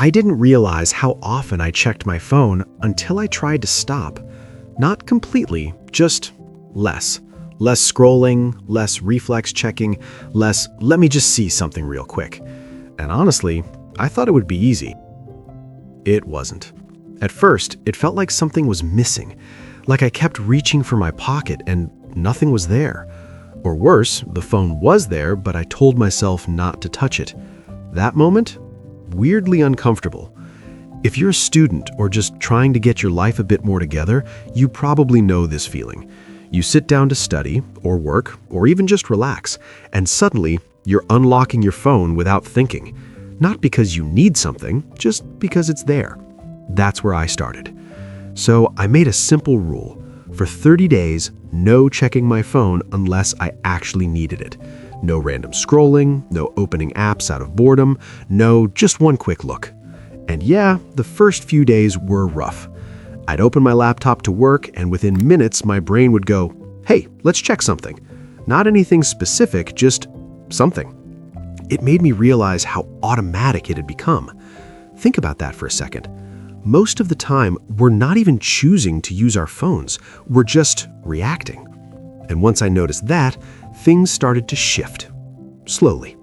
I didn't realize how often I checked my phone until I tried to stop. Not completely, just less. Less scrolling, less reflex checking, less, let me just see something real quick. And honestly, I thought it would be easy. It wasn't. At first, it felt like something was missing, like I kept reaching for my pocket and nothing was there. Or worse, the phone was there, but I told myself not to touch it. That moment? Weirdly uncomfortable. If you're a student or just trying to get your life a bit more together, you probably know this feeling. You sit down to study, or work, or even just relax, and suddenly you're unlocking your phone without thinking. Not because you need something, just because it's there. That's where I started. So I made a simple rule. For 30 days, no checking my phone unless I actually needed it. No random scrolling, no opening apps out of boredom, no just one quick look. And yeah, the first few days were rough. I'd open my laptop to work, and within minutes my brain would go, hey, let's check something. Not anything specific, just something. It made me realize how automatic it had become. Think about that for a second. Most of the time, we're not even choosing to use our phones. We're just reacting. And once I noticed that, things started to shift. Slowly.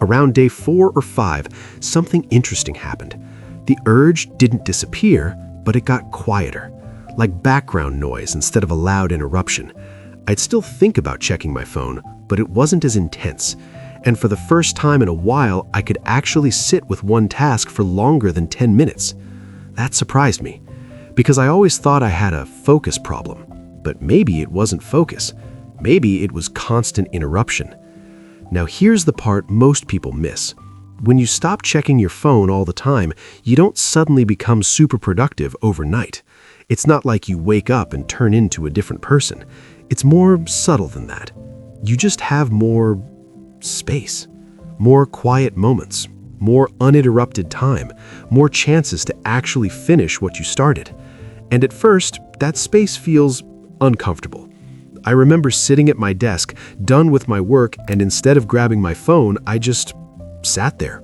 Around day 4 or 5, something interesting happened. The urge didn't disappear, but it got quieter, like background noise instead of a loud interruption. I'd still think about checking my phone, but it wasn't as intense. And for the first time in a while, I could actually sit with one task for longer than 10 minutes. That surprised me, because I always thought I had a focus problem. But maybe it wasn't focus. Maybe it was constant interruption. Now here's the part most people miss. When you stop checking your phone all the time, you don't suddenly become super productive overnight. It's not like you wake up and turn into a different person. It's more subtle than that. You just have more space, more quiet moments, more uninterrupted time, more chances to actually finish what you started. And at first, that space feels uncomfortable. I remember sitting at my desk, done with my work, and instead of grabbing my phone, I just sat there.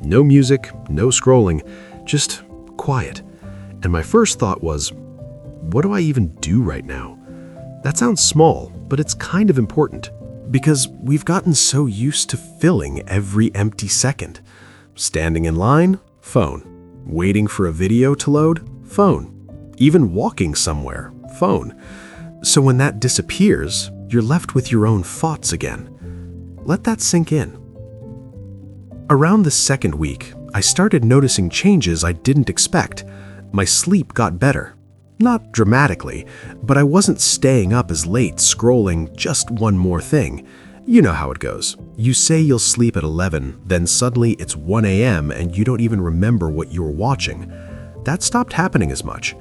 No music, no scrolling, just quiet. And my first thought was, what do I even do right now? That sounds small, but it's kind of important, because we've gotten so used to filling every empty second. Standing in line, phone. Waiting for a video to load, phone. Even walking somewhere, phone. So when that disappears, you're left with your own thoughts again. Let that sink in. Around the second week, I started noticing changes I didn't expect. My sleep got better. Not dramatically, but I wasn't staying up as late scrolling just one more thing. You know how it goes. You say you'll sleep at 11, then suddenly it's 1 a.m. and you don't even remember what you were watching. That stopped happening as much.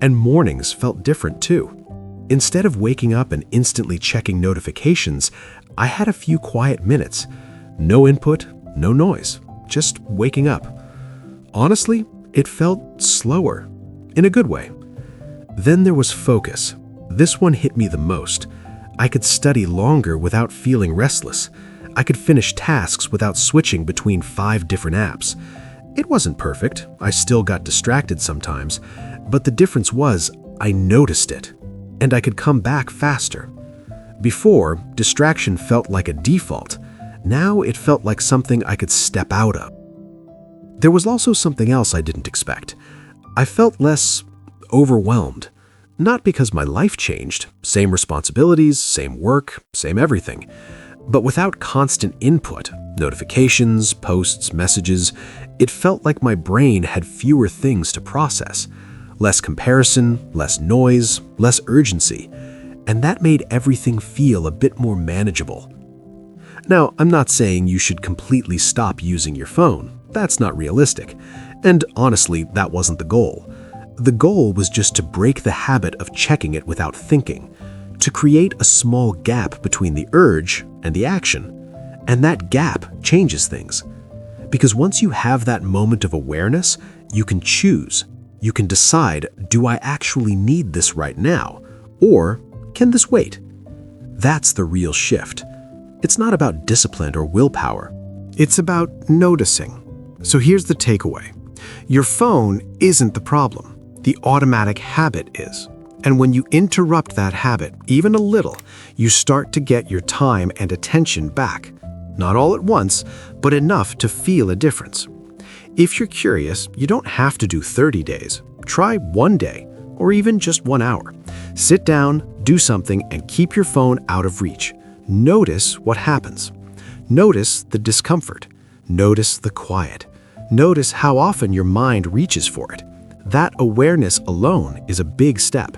And mornings felt different too. Instead of waking up and instantly checking notifications, I had a few quiet minutes. No input, no noise, just waking up. Honestly, it felt slower, in a good way. Then there was focus. This one hit me the most. I could study longer without feeling restless. I could finish tasks without switching between 5 different apps. It wasn't perfect. I still got distracted sometimes. But the difference was, I noticed it. And I could come back faster. Before, distraction felt like a default. Now it felt like something I could step out of. There was also something else I didn't expect. I felt less overwhelmed. Not because my life changed, same responsibilities, same work, same everything. But without constant input, notifications, posts, messages, it felt like my brain had fewer things to process. Less comparison, less noise, less urgency. And that made everything feel a bit more manageable. Now, I'm not saying you should completely stop using your phone. That's not realistic. And honestly, that wasn't the goal. The goal was just to break the habit of checking it without thinking, to create a small gap between the urge and the action. And that gap changes things. Because once you have that moment of awareness, you can choose. You can decide, do I actually need this right now? Or can this wait? That's the real shift. It's not about discipline or willpower. It's about noticing. So here's the takeaway. Your phone isn't the problem. The automatic habit is. And when you interrupt that habit, even a little, you start to get your time and attention back. Not all at once, but enough to feel a difference. If you're curious, you don't have to do 30 days. Try 1 day, or even just 1 hour. Sit down, do something, and keep your phone out of reach. Notice what happens. Notice the discomfort. Notice the quiet. Notice how often your mind reaches for it. That awareness alone is a big step.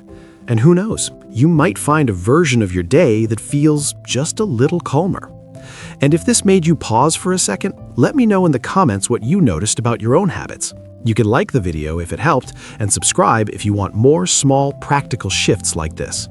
And who knows, you might find a version of your day that feels just a little calmer. And if this made you pause for a second, let me know in the comments what you noticed about your own habits. You can like the video if it helped, and subscribe if you want more small, practical shifts like this.